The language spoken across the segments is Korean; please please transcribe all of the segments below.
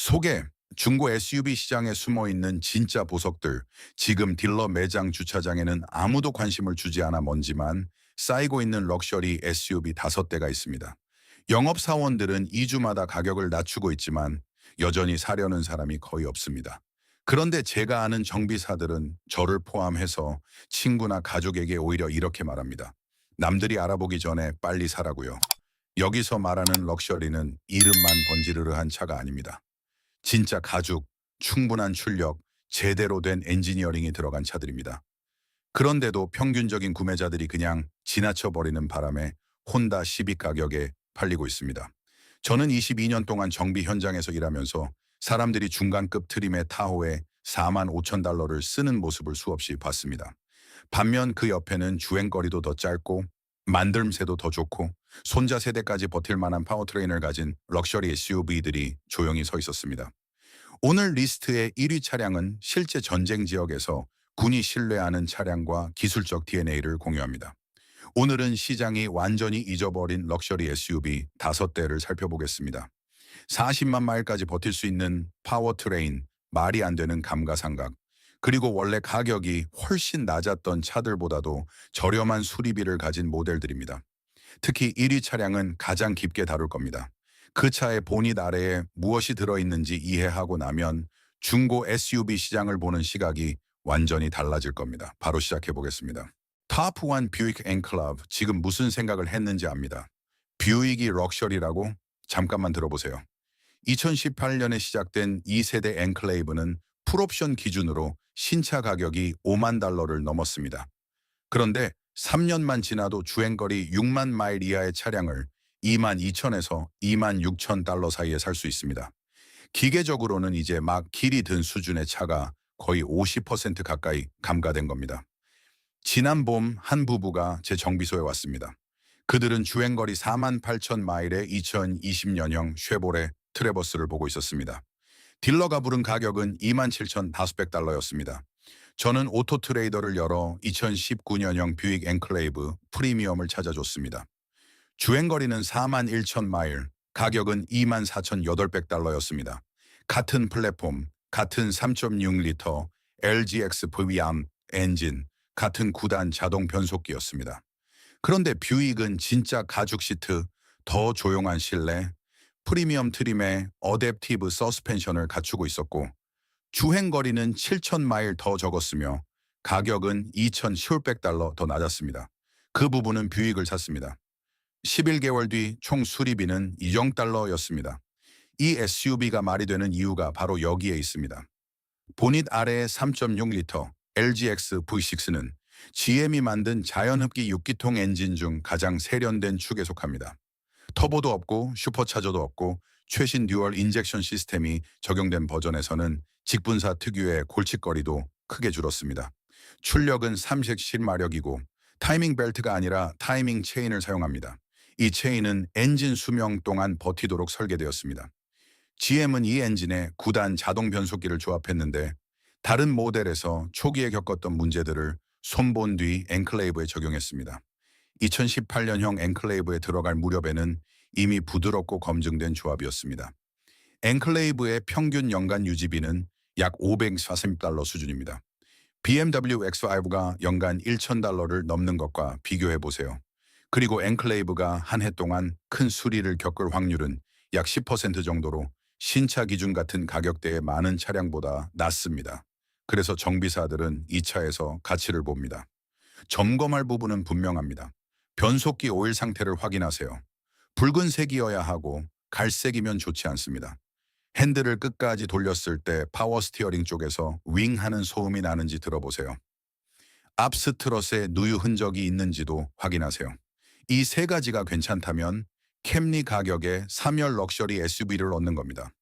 소개, 중고 SUV 시장에 숨어 있는 진짜 보석들. 지금 딜러 매장 주차장에는 아무도 관심을 주지 않아 먼지만 쌓이고 있는 럭셔리 SUV 5대가 있습니다. 영업사원들은 2주마다 가격을 낮추고 있지만 여전히 사려는 사람이 거의 없습니다. 그런데 제가 아는 정비사들은 저를 포함해서 친구나 가족에게 오히려 이렇게 말합니다. 남들이 알아보기 전에 빨리 사라고요. 여기서 말하는 럭셔리는 이름만 번지르르한 차가 아닙니다. 진짜 가죽, 충분한 출력, 제대로 된 엔지니어링이 들어간 차들입니다. 그런데도 평균적인 구매자들이 그냥 지나쳐 버리는 바람에 혼다 시빅 가격에 팔리고 있습니다. 저는 22년 동안 정비 현장에서 일하면서 사람들이 중간급 트림의 타호에 4만 5천 달러를 쓰는 모습을 수없이 봤습니다. 반면 그 옆에는 주행거리도 더 짧고 만듦새도 더 좋고 손자 세대까지 버틸 만한 파워트레인을 가진 럭셔리 SUV들이 조용히 서 있었습니다. 오늘 리스트의 1위 차량은 실제 전쟁 지역에서 군이 신뢰하는 차량과 기술적 DNA를 공유합니다. 오늘은 시장이 완전히 잊어버린 럭셔리 SUV 5대를 살펴보겠습니다. 40만 마일까지 버틸 수 있는 파워트레인, 말이 안 되는 감가상각, 그리고 원래 가격이 훨씬 낮았던 차들보다도 저렴한 수리비를 가진 모델들입니다. 특히 1위 차량은 가장 깊게 다룰 겁니다. 그 차의 보닛 아래에 무엇이 들어있는지 이해하고 나면 중고 SUV 시장을 보는 시각이 완전히 달라질 겁니다. 바로 시작해 보겠습니다. 탑1 뷰익 엔클레이브, 지금 무슨 생각을 했는지 압니다. 뷰익이 럭셔리라고? 잠깐만 들어보세요. 2018년에 시작된 2세대 엔클레이브는 풀옵션 기준으로 신차 가격이 5만 달러를 넘었습니다. 그런데 3년만 지나도 주행거리 6만 마일 이하의 차량을 2만 2천에서 2만 6천 달러 사이에 살 수 있습니다. 기계적으로는 이제 막 길이 든 수준의 차가 거의 50% 가까이 감가된 겁니다. 지난 봄 한 부부가 제 정비소에 왔습니다. 그들은 주행거리 4만 8천 마일의 2020년형 쉐보레 트래버스를 보고 있었습니다. 딜러가 부른 가격은 2만 7,500달러였습니다. 저는 오토트레이더를 열어 2019년형 뷰익 엔클레이브 프리미엄을 찾아줬습니다. 주행거리는 4만 1천 마일, 가격은 2만 4,800달러였습니다. 같은 플랫폼, 같은 3.6리터 LGX VRAM 엔진, 같은 9단 자동 변속기였습니다. 그런데 뷰익은 진짜 가죽 시트, 더 조용한 실내, 프리미엄 트림에 어댑티브 서스펜션을 갖추고 있었고 주행거리는 7천 마일 더 적었으며 가격은 2,700달러 더 낮았습니다. 그 부분은 뷰익을 샀습니다. 11개월 뒤 총 수리비는 2정 달러였습니다. 이 SUV가 말이 되는 이유가 바로 여기에 있습니다. 보닛 아래의 3.6리터 LGX V6는 GM이 만든 자연흡기 6기통 엔진 중 가장 세련된 축에 속합니다. 터보도 없고 슈퍼차저도 없고 최신 듀얼 인젝션 시스템이 적용된 버전에서는 직분사 특유의 골칫거리도 크게 줄었습니다. 출력은 37마력이고 타이밍 벨트가 아니라 타이밍 체인을 사용합니다. 이 체인은 엔진 수명 동안 버티도록 설계되었습니다. GM은 이 엔진에 9단 자동 변속기를 조합했는데 다른 모델에서 초기에 겪었던 문제들을 손본 뒤 엔클레이브에 적용했습니다. 2018년형 엔클레이브에 들어갈 무렵에는 이미 부드럽고 검증된 조합이었습니다. 엔클레이브의 평균 연간 유지비는 약 540달러 수준입니다. BMW X5가 연간 1,000달러를 넘는 것과 비교해 보세요. 그리고 엔클레이브가 한 해 동안 큰 수리를 겪을 확률은 약 10% 정도로 신차 기준 같은 가격대의 많은 차량보다 낮습니다. 그래서 정비사들은 이 차에서 가치를 봅니다. 점검할 부분은 분명합니다. 변속기 오일 상태를 확인하세요. 붉은색이어야 하고 갈색이면 좋지 않습니다. 핸들을 끝까지 돌렸을 때 파워 스티어링 쪽에서 윙 하는 소음이 나는지 들어보세요. 앞 스트럿에 누유 흔적이 있는지도 확인하세요. 이 세 가지가 괜찮다면 캠리 가격에 3열 럭셔리 SUV를 얻는 겁니다.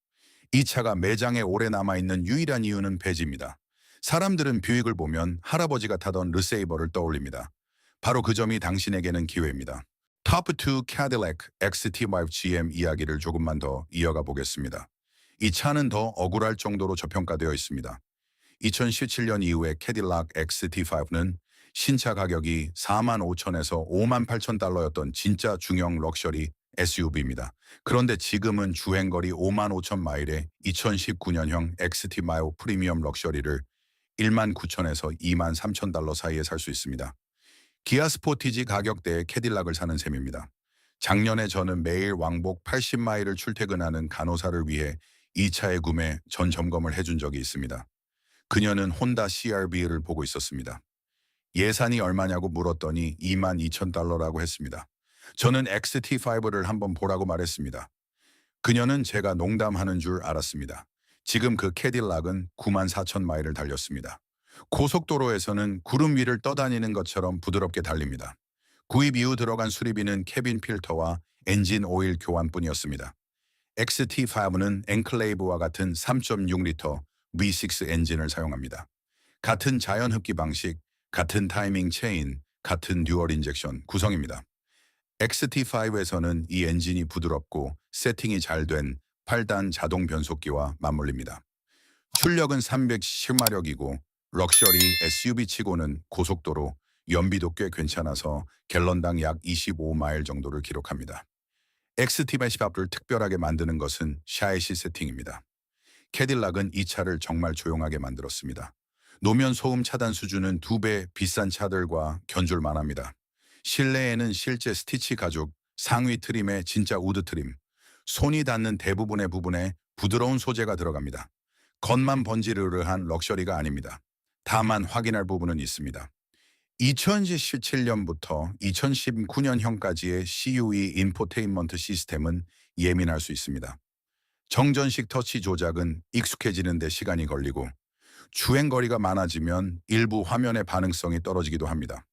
이 차가 매장에 오래 남아있는 유일한 이유는 배지입니다. 사람들은 뷰익을 보면 할아버지가 타던 르세이버를 떠올립니다. 바로 그 점이 당신에게는 기회입니다. 탑2 캐딜락 XT5 GM 이야기를 조금만 더 이어가 보겠습니다. 이 차는 더 억울할 정도로 저평가되어 있습니다. 2017년 이후에 캐딜락 XT5는 신차 가격이 4만 5천에서 5만 8천 달러였던 진짜 중형 럭셔리 SUV입니다. 그런데 지금은 주행거리 5만 5천 마일에 2019년형 XT 마요 프리미엄 럭셔리를 1만 9천에서 2만 3천 달러 사이에 살 수 있습니다. 기아 스포티지 가격대의 캐딜락을 사는 셈입니다. 작년에 저는 매일 왕복 80마일을 출퇴근하는 간호사를 위해 이 차의 구매 전 점검을 해준 적이 있습니다. 그녀는 혼다 CR-V를 보고 있었습니다. 예산이 얼마냐고 물었더니 2만 2천 달러라고 했습니다. 저는 XT5를 한번 보라고 말했습니다. 그녀는 제가 농담하는 줄 알았습니다. 지금 그 캐딜락은 9만 4천 마일을 달렸습니다. 고속도로에서는 구름 위를 떠다니는 것처럼 부드럽게 달립니다. 구입 이후 들어간 수리비는 캐빈 필터와 엔진 오일 교환뿐이었습니다. XT5는 엔클레이브와 같은 3.6리터 V6 엔진을 사용합니다. 같은 자연 흡기 방식, 같은 타이밍 체인, 같은 듀얼 인젝션 구성입니다. XT5에서는 이 엔진이 부드럽고 세팅이 잘 된 8단 자동 변속기와 맞물립니다. 출력은 310마력이고 럭셔리 SUV치고는 고속도로 연비도 꽤 괜찮아서 갤런당 약 25마일 정도를 기록합니다. XT5를 특별하게 만드는 것은 샤이시 세팅입니다. 캐딜락은 이 차를 정말 조용하게 만들었습니다. 노면 소음 차단 수준은 2배 비싼 차들과 견줄 만합니다. 실내에는 실제 스티치 가죽, 상위 트림에 진짜 우드 트림, 손이 닿는 대부분의 부분에 부드러운 소재가 들어갑니다. 겉만 번지르르한 럭셔리가 아닙니다. 다만 확인할 부분은 있습니다. 2017년부터 2019년형까지의 CUE 인포테인먼트 시스템은 예민할 수 있습니다. 정전식 터치 조작은 익숙해지는 데 시간이 걸리고 주행거리가 많아지면 일부 화면의 반응성이 떨어지기도 합니다.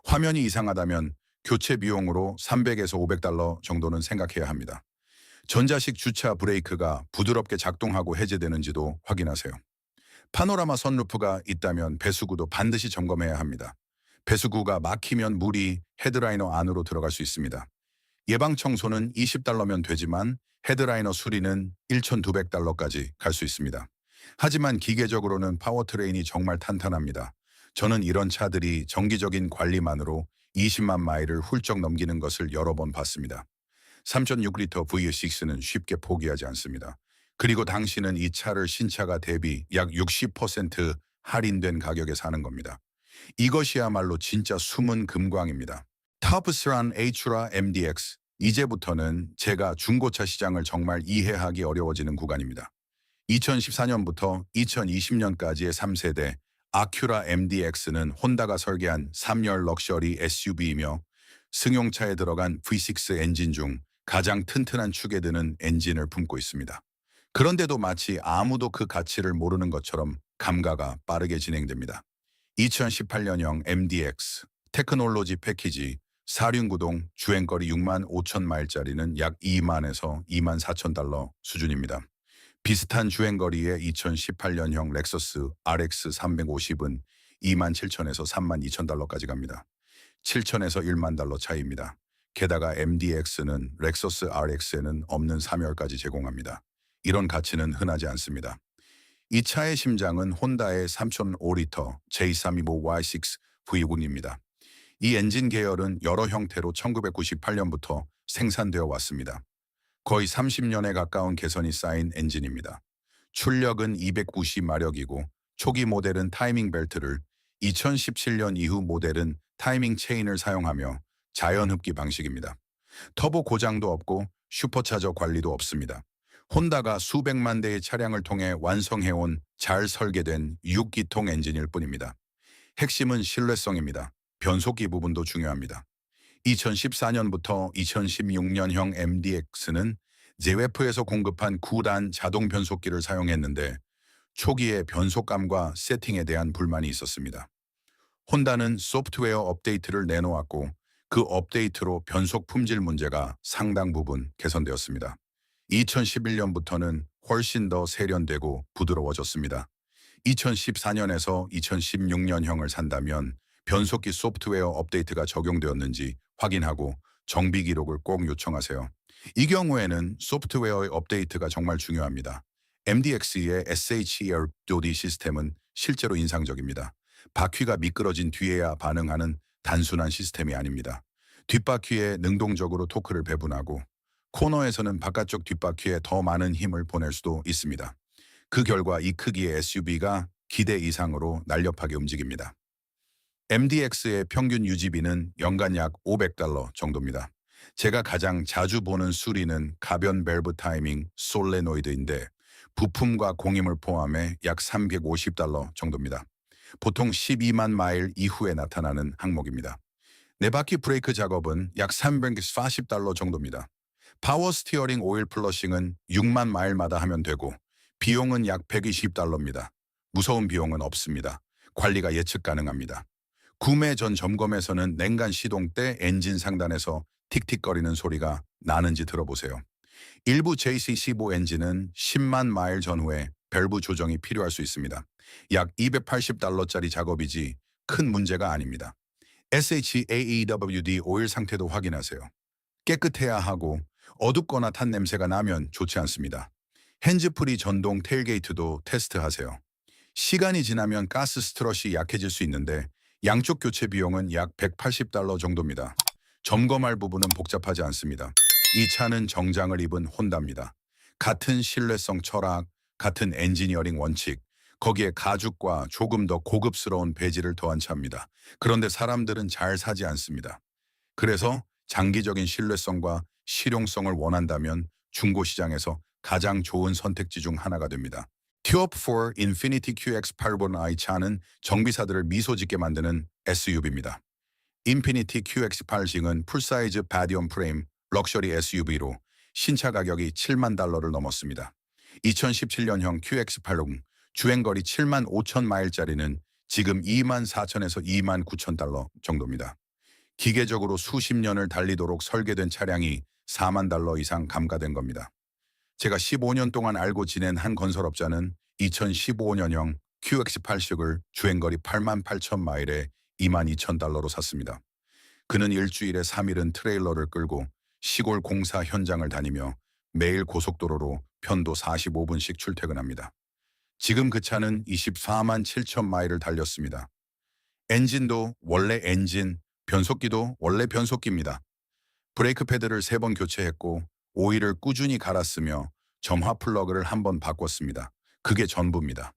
화면이 이상하다면 교체 비용으로 300에서 500달러 정도는 생각해야 합니다. 전자식 주차 브레이크가 부드럽게 작동하고 해제되는지도 확인하세요. 파노라마 선루프가 있다면 배수구도 반드시 점검해야 합니다. 배수구가 막히면 물이 헤드라이너 안으로 들어갈 수 있습니다. 예방 청소는 20달러면 되지만 헤드라이너 수리는 1,200달러까지 갈 수 있습니다. 하지만 기계적으로는 파워트레인이 정말 탄탄합니다. 저는 이런 차들이 정기적인 관리만으로 20만 마일을 훌쩍 넘기는 것을 여러 번 봤습니다. 3.6리터 V6는 쉽게 포기하지 않습니다. 그리고 당신은 이 차를 신차가 대비 약 60% 할인된 가격에 사는 겁니다. 이것이야말로 진짜 숨은 금광입니다. 타프스란 H라 MDX. 이제부터는 제가 중고차 시장을 정말 이해하기 어려워지는 구간입니다. 2014년부터 2020년까지의 3세대 아큐라 MDX는 혼다가 설계한 3열 럭셔리 SUV이며 승용차에 들어간 V6 엔진 중 가장 튼튼한 축에 드는 엔진을 품고 있습니다. 그런데도 마치 아무도 그 가치를 모르는 것처럼 감가가 빠르게 진행됩니다. 2018년형 MDX 테크놀로지 패키지 4륜구동 주행거리 6만 5천 마일짜리는 약 2만에서 2만 4천 달러 수준입니다. 비슷한 주행거리의 2018년형 렉서스 RX 350은 2만 7천에서 3만 2천 달러까지 갑니다. 7천에서 1만 달러 차이입니다. 게다가 MDX는 렉서스 RX에는 없는 3열까지 제공합니다. 이런 가치는 흔하지 않습니다. 이 차의 심장은 혼다의 3.5리터 J325Y6 V6입니다. 이 엔진 계열은 여러 형태로 1998년부터 생산되어 왔습니다. 거의 30년에 가까운 개선이 쌓인 엔진입니다. 출력은 290마력이고 초기 모델은 타이밍 벨트를, 2017년 이후 모델은 타이밍 체인을 사용하며 자연 흡기 방식입니다. 터보 고장도 없고 슈퍼차저 관리도 없습니다. 혼다가 수백만 대의 차량을 통해 완성해온 잘 설계된 6기통 엔진일 뿐입니다. 핵심은 신뢰성입니다. 변속기 부분도 중요합니다. 2014년부터 2016년형 MDX는 제웨프에서 공급한 9단 자동 변속기를 사용했는데 초기에 변속감과 세팅에 대한 불만이 있었습니다. 혼다는 소프트웨어 업데이트를 내놓았고 그 업데이트로 변속 품질 문제가 상당 부분 개선되었습니다. 2011년부터는 훨씬 더 세련되고 부드러워졌습니다. 2014년에서 2016년형을 산다면 변속기 소프트웨어 업데이트가 적용되었는지 확인하고 정비 기록을 꼭 요청하세요. 이 경우에는 소프트웨어의 업데이트가 정말 중요합니다. MDX의 SHERDOD 시스템은 실제로 인상적입니다. 바퀴가 미끄러진 뒤에야 반응하는 단순한 시스템이 아닙니다. 뒷바퀴에 능동적으로 토크를 배분하고 코너에서는 바깥쪽 뒷바퀴에 더 많은 힘을 보낼 수도 있습니다. 그 결과 이 크기의 SUV가 기대 이상으로 날렵하게 움직입니다. MDX의 평균 유지비는 연간 약 $500 정도입니다. 제가 가장 자주 보는 수리는 가변 밸브 타이밍 솔레노이드인데 부품과 공임을 포함해 약 $350 정도입니다. 보통 12만 마일 이후에 나타나는 항목입니다. 네 바퀴 브레이크 작업은 약 $340 정도입니다. 파워 스티어링 오일 플러싱은 6만 마일마다 하면 되고 비용은 약 $120입니다. 무서운 비용은 없습니다. 관리가 예측 가능합니다. 구매 전 점검에서는 냉간 시동 때 엔진 상단에서 틱틱거리는 소리가 나는지 들어보세요. 일부 JC15 엔진은 10만 마일 전후에 밸브 조정이 필요할 수 있습니다. 약 $280짜리 작업이지 큰 문제가 아닙니다. SHAEWD 오일 상태도 확인하세요. 깨끗해야 하고 어둡거나 탄 냄새가 나면 좋지 않습니다. 핸즈프리 전동 테일게이트도 테스트하세요. 시간이 지나면 가스 스트럿이 약해질 수 있는데 양쪽 교체 비용은 약 $180 정도입니다. 점검할 부분은 복잡하지 않습니다. 이 차는 정장을 입은 혼다입니다. 같은 신뢰성 철학, 같은 엔지니어링 원칙, 거기에 가죽과 조금 더 고급스러운 배지를 더한 차입니다. 그런데 사람들은 잘 사지 않습니다. 그래서 장기적인 신뢰성과 실용성을 원한다면 중고시장에서 가장 좋은 선택지 중 하나가 됩니다. TOP4 Infiniti QX8번I 차는 정비사들을 미소 짓게 만드는 SUV입니다. 인피니티 QX80은 풀사이즈 바디온 프레임 럭셔리 SUV로 신차 가격이 $7만 달러를 넘었습니다. 2017년형 QX80 주행거리 7만 5천 마일짜리는 지금 2만 4천에서 2만 9천 달러 정도입니다. 기계적으로 수십 년을 달리도록 설계된 차량이 4만 달러 이상 감가된 겁니다. 제가 15년 동안 알고 지낸 한 건설업자는 2015년형 QX80을 주행거리 8만 8천 마일에 2만 2천 달러로 샀습니다. 그는 일주일에 3일은 트레일러를 끌고 시골 공사 현장을 다니며 매일 고속도로로 편도 45분씩 출퇴근합니다. 지금 그 차는 24만 7천 마일을 달렸습니다. 엔진도 원래 엔진, 변속기도 원래 변속기입니다. 브레이크 패드를 3번 교체했고 오일을 꾸준히 갈았으며 점화 플러그를 1번 바꿨습니다. 그게 전부입니다.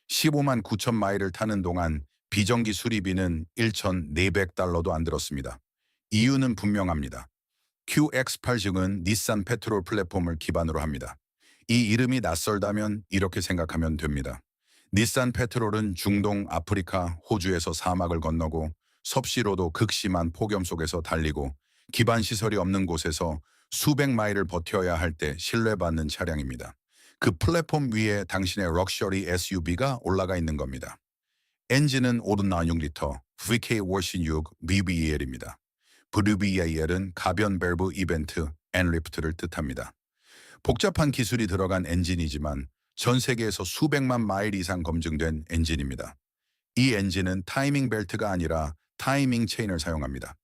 15만 9천 마일을 타는 동안 비정기 수리비는 $1,400도 안 들었습니다. 이유는 분명합니다. QX80은 닛산 페트롤 플랫폼을 기반으로 합니다. 이 이름이 낯설다면 이렇게 생각하면 됩니다. 닛산 페트롤은 중동, 아프리카, 호주에서 사막을 건너고 섭씨로도 극심한 폭염 속에서 달리고 기반 시설이 없는 곳에서 수백 마일을 버텨야 할 때 신뢰받는 차량입니다. 그 플랫폼 위에 당신의 럭셔리 SUV가 올라가 있는 겁니다. 엔진은 5.6리터 VK56 VBEL입니다. VBEL은 가변 밸브 이벤트 엔리프트를 뜻합니다. 복잡한 기술이 들어간 엔진이지만 전 세계에서 수백만 마일 이상 검증된 엔진입니다. 이 엔진은 타이밍 벨트가 아니라 타이밍 체인을 사용합니다.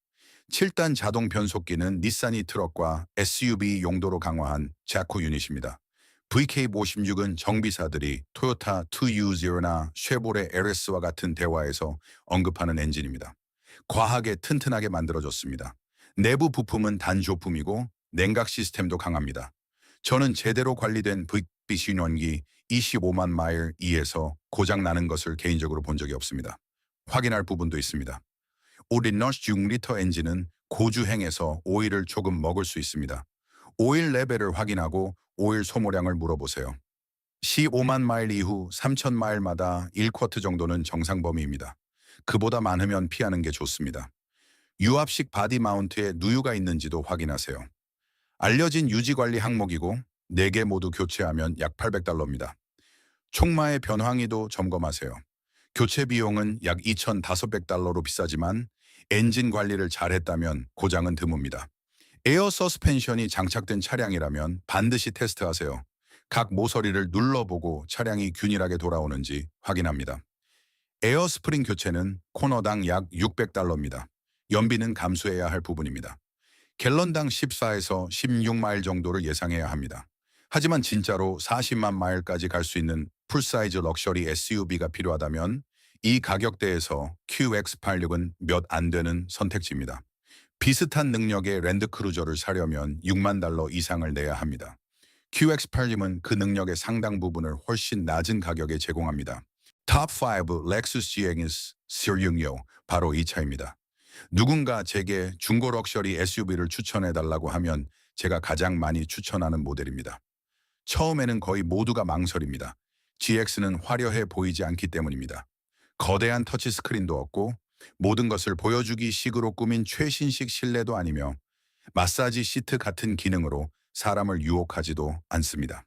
7단 자동 변속기는 닛산이 트럭과 SUV 용도로 강화한 자쿠 유닛입니다. VK56은 정비사들이 토요타 2U0나 쉐보레 LS와 같은 대화에서 언급하는 엔진입니다. 과하게 튼튼하게 만들어졌습니다. 내부 부품은 단조품이고 냉각 시스템도 강합니다. 저는 제대로 관리된 VP 신원기 25만 마일 이에서 고장 나는 것을 개인적으로 본 적이 없습니다. 확인할 부분도 있습니다. 오리너스 6리터 엔진은 고주행에서 오일을 조금 먹을 수 있습니다. 오일 레벨을 확인하고 오일 소모량을 물어보세요. 15만 마일 이후 3천 마일마다 1쿼트 정도는 정상 범위입니다. 그보다 많으면 피하는 게 좋습니다. 유압식 바디 마운트에 누유가 있는지도 확인하세요. 알려진 유지관리 항목이고 4개 모두 교체하면 약 $800입니다. 총마의 변황이도 점검하세요. 교체 비용은 약 $2,500로 비싸지만 엔진 관리를 잘했다면 고장은 드뭅니다. 에어 서스펜션이 장착된 차량이라면 반드시 테스트하세요. 각 모서리를 눌러보고 차량이 균일하게 돌아오는지 확인합니다. 에어 스프링 교체는 코너당 약 $600입니다. 연비는 감수해야 할 부분입니다. 갤런당 14에서 16마일 정도를 예상해야 합니다. 하지만 진짜로 40만 마일까지 갈 수 있는 풀사이즈 럭셔리 SUV가 필요하다면 이 가격대에서 QX86은 몇 안 되는 선택지입니다. 비슷한 능력의 랜드크루저를 사려면 6만 달러 이상을 내야 합니다. QX80은 그 능력의 상당 부분을 훨씬 낮은 가격에 제공합니다. 탑5 렉수스 GX 466 바로 이 차입니다. 누군가 제게 중고 럭셔리 SUV를 추천해달라고 하면 제가 가장 많이 추천하는 모델입니다. 처음에는 거의 모두가 망설입니다. GX는 화려해 보이지 않기 때문입니다. 거대한 터치스크린도 없고 모든 것을 보여주기 식으로 꾸민 최신식 실내도 아니며 마사지 시트 같은 기능으로 사람을 유혹하지도 않습니다.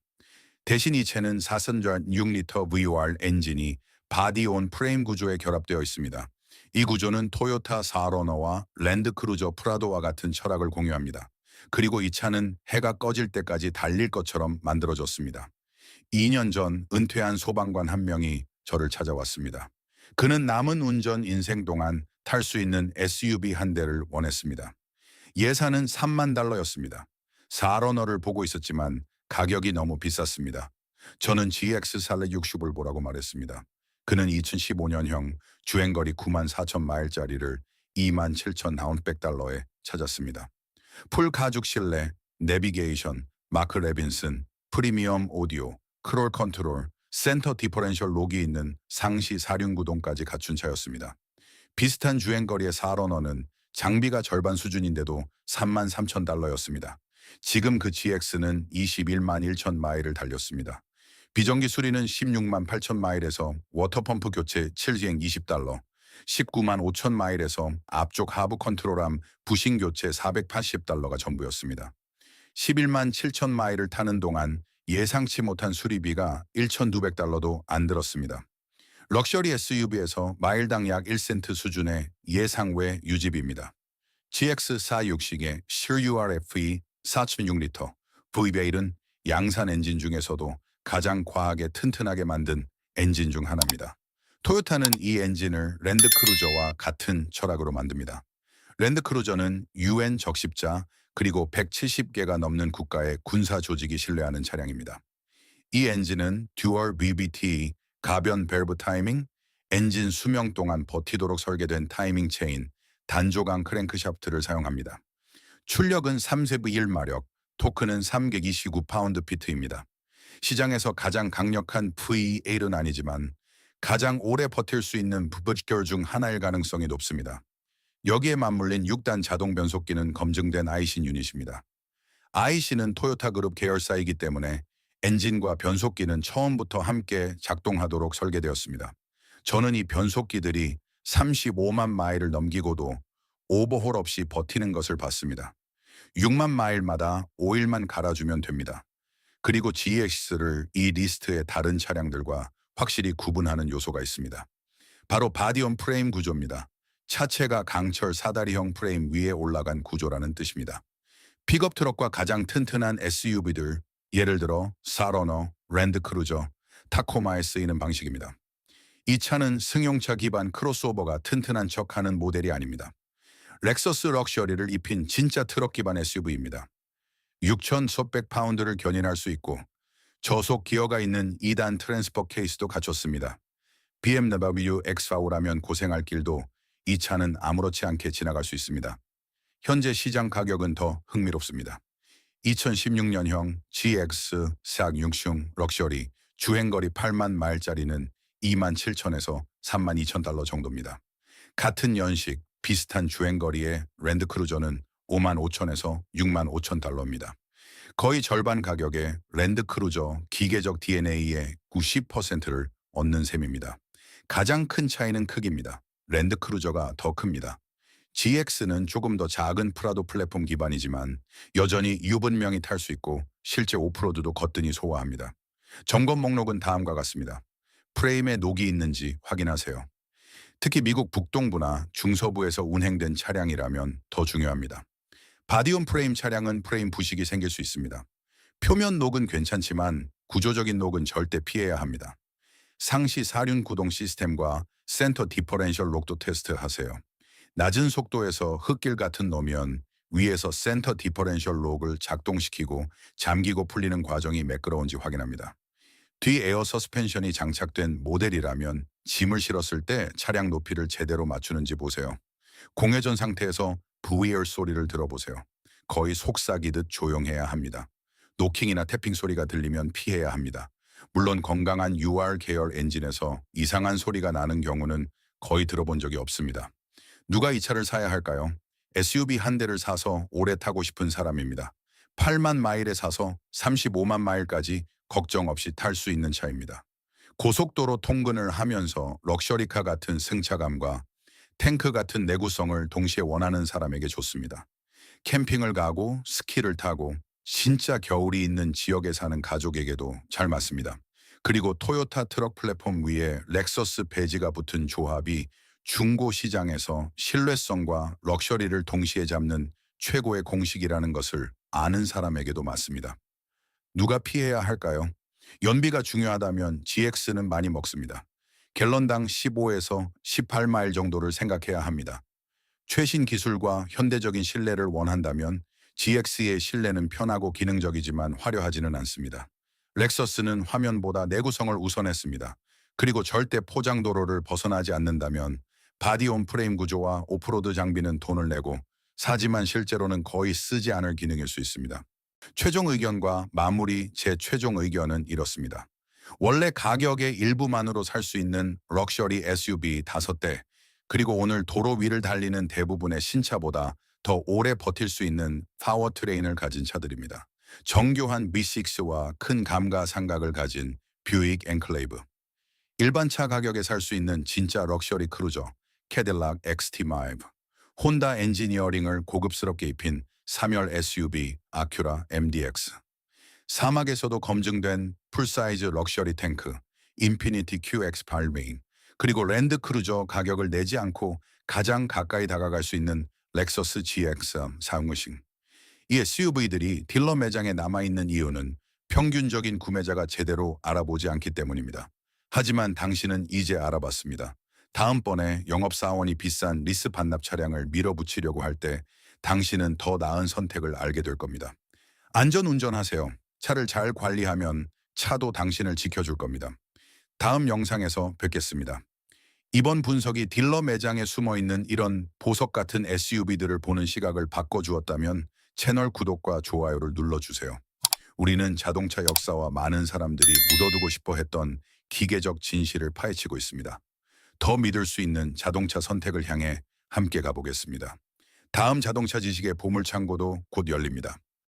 대신 이 차는 4선 6리터 VOR 엔진이 바디 온 프레임 구조에 결합되어 있습니다. 이 구조는 토요타 4러너와 랜드크루저 프라도와 같은 철학을 공유합니다. 그리고 이 차는 해가 꺼질 때까지 달릴 것처럼 만들어졌습니다. 2년 전 은퇴한 소방관 한 명이 저를 찾아왔습니다. 그는 남은 운전 인생 동안 탈 수 있는 SUV 한 대를 원했습니다. 예산은 3만 달러였습니다. 4러너를 보고 있었지만 가격이 너무 비쌌습니다. 저는 GX 살레 60을 보라고 말했습니다. 그는 2015년형 주행거리 9만 4천 마일짜리를 2만 7천 다운백달러에 찾았습니다. 풀 가죽 실내, 내비게이션, 마크 레빈슨, 프리미엄 오디오, 크롤 컨트롤, 센터 디퍼렌셜 록이 있는 상시 사륜구동까지 갖춘 차였습니다. 비슷한 주행거리의 4러너는 장비가 절반 수준인데도 3만 3천 달러였습니다. 지금 그 GX는 21만 1천 마일을 달렸습니다. 비정기 수리는 16만 8천 마일에서 워터펌프 교체 7주행 20달러, 19만 5천 마일에서 앞쪽 하부 컨트롤함 부싱 교체 480달러가 전부였습니다. 11만 7천 마일을 타는 동안 예상치 못한 수리비가 1,200달러도 안 들었습니다. 럭셔리 SUV에서 마일당 약 1센트 수준의 예상외 유지비입니다. GX460의 CURFE 4.6리터 V8은 양산 엔진 중에서도 가장 과하게 튼튼하게 만든 엔진 중 하나입니다. 토요타는 이 엔진을 랜드크루저와 같은 철학으로 만듭니다. 랜드크루저는 UN 적십자 그리고 170개가 넘는 국가의 군사 조직이 신뢰하는 차량입니다. 이 엔진은 듀얼 VBT, 가변 밸브 타이밍, 엔진 수명 동안 버티도록 설계된 타이밍 체인, 단조강 크랭크샤프트를 사용합니다. 출력은 3세부 1마력, 토크는 329파운드 피트입니다. 시장에서 가장 강력한 V8은 아니지만 가장 오래 버틸 수 있는 부부결 중 하나일 가능성이 높습니다. 여기에 맞물린 6단 자동 변속기는 검증된 아이신 유닛입니다. 아이신은 토요타 그룹 계열사이기 때문에 엔진과 변속기는 처음부터 함께 작동하도록 설계되었습니다. 저는 이 변속기들이 35만 마일을 넘기고도 오버홀 없이 버티는 것을 봤습니다. 6만 마일마다 오일만 갈아주면 됩니다. 그리고 GX를 이 리스트의 다른 차량들과 확실히 구분하는 요소가 있습니다. 바로 바디온 프레임 구조입니다. 차체가 강철 사다리형 프레임 위에 올라간 구조라는 뜻입니다. 픽업 트럭과 가장 튼튼한 SUV들, 예를 들어 사러너, 랜드크루저, 타코마에 쓰이는 방식입니다. 이 차는 승용차 기반 크로스오버가 튼튼한 척하는 모델이 아닙니다. 렉서스 럭셔리를 입힌 진짜 트럭 기반 SUV입니다. 6천 수백 파운드를 견인할 수 있고 저속 기어가 있는 2단 트랜스퍼 케이스도 갖췄습니다. BMW X5라면 고생할 길도 이 차는 아무렇지 않게 지나갈 수 있습니다. 현재 시장 가격은 더 흥미롭습니다. 2016년형 GX 460 럭셔리 주행거리 8만 마일짜리는 2만 7천에서 3만 2천 달러 정도입니다. 같은 연식, 비슷한 주행거리의 랜드크루저는 5만 5천에서 6만 5천 달러입니다. 거의 절반 가격에 랜드크루저 기계적 DNA의 90%를 얻는 셈입니다. 가장 큰 차이는 크기입니다. 랜드크루저가 더 큽니다. GX는 조금 더 작은 프라도 플랫폼 기반이지만 여전히 유분명이 탈 수 있고 실제 오프로드도 거뜬히 소화합니다. 점검 목록은 다음과 같습니다. 프레임에 녹이 있는지 확인하세요. 특히 미국 북동부나 중서부에서 운행된 차량이라면 더 중요합니다. 바디온 프레임 차량은 프레임 부식이 생길 수 있습니다. 표면 녹은 괜찮지만 구조적인 녹은 절대 피해야 합니다. 상시 사륜 구동 시스템과 센터 디퍼렌셜 록도 테스트하세요. 낮은 속도에서 흙길 같은 노면 위에서 센터 디퍼렌셜 록을 작동시키고 잠기고 풀리는 과정이 매끄러운지 확인합니다. 뒤 에어 서스펜션이 장착된 모델이라면 짐을 실었을 때 차량 높이를 제대로 맞추는지 보세요. 공회전 상태에서 부이얼 소리를 들어보세요. 거의 속삭이듯 조용해야 합니다. 노킹이나 태핑 소리가 들리면 피해야 합니다. 물론 건강한 UR 계열 엔진에서 이상한 소리가 나는 경우는 거의 들어본 적이 없습니다. 누가 이 차를 사야 할까요? SUV 한 대를 사서 오래 타고 싶은 사람입니다. 8만 마일에 사서 35만 마일까지 걱정 없이 탈 수 있는 차입니다. 고속도로 통근을 하면서 럭셔리카 같은 승차감과 탱크 같은 내구성을 동시에 원하는 사람에게 좋습니다. 캠핑을 가고 스키를 타고 진짜 겨울이 있는 지역에 사는 가족에게도 잘 맞습니다. 그리고 토요타 트럭 플랫폼 위에 렉서스 배지가 붙은 조합이 중고 시장에서 신뢰성과 럭셔리를 동시에 잡는 최고의 공식이라는 것을 아는 사람에게도 맞습니다. 누가 피해야 할까요? 연비가 중요하다면 GX는 많이 먹습니다. 갤런당 15에서 18마일 정도를 생각해야 합니다. 최신 기술과 현대적인 실내를 원한다면 GX의 실내는 편하고 기능적이지만 화려하지는 않습니다. 렉서스는 화면보다 내구성을 우선했습니다. 그리고 절대 포장도로를 벗어나지 않는다면 바디온 프레임 구조와 오프로드 장비는 돈을 내고 사지만 실제로는 거의 쓰지 않을 기능일 수 있습니다. 최종 의견과 마무리 제 최종 의견은 이렇습니다. 원래 가격의 일부만으로 살 수 있는 럭셔리 SUV 5대, 그리고 오늘 도로 위를 달리는 대부분의 신차보다 더 오래 버틸 수 있는 파워트레인을 가진 차들입니다. 정교한 V6와 큰 감가상각을 가진 뷰익 앵클레이브. 일반 차 가격에 살 수 있는 진짜 럭셔리 크루저, 캐딜락 XT5. 혼다 엔지니어링을 고급스럽게 입힌 3열 SUV 아큐라 MDX. 사막에서도 검증된 풀사이즈 럭셔리 탱크 인피니티 QX 발메인, 그리고 랜드크루저 가격을 내지 않고 가장 가까이 다가갈 수 있는 렉서스 GX 사용의식. 이 SUV들이 딜러 매장에 남아있는 이유는 평균적인 구매자가 제대로 알아보지 않기 때문입니다. 하지만 당신은 이제 알아봤습니다. 다음번에 영업사원이 비싼 리스 반납 차량을 밀어붙이려고 할 때 당신은 더 나은 선택을 알게 될 겁니다. 안전 운전하세요. 차를 잘 관리하면 차도 당신을 지켜줄 겁니다. 다음 영상에서 뵙겠습니다. 이번 분석이 딜러 매장에 숨어있는 이런 보석 같은 SUV들을 보는 시각을 바꿔주었다면 채널 구독과 좋아요를 눌러주세요. 우리는 자동차 역사와 많은 사람들이 묻어두고 싶어 했던 기계적 진실을 파헤치고 있습니다. 더 믿을 수 있는 자동차 선택을 향해 함께 가보겠습니다. 다음 자동차 지식의 보물창고도 곧 열립니다.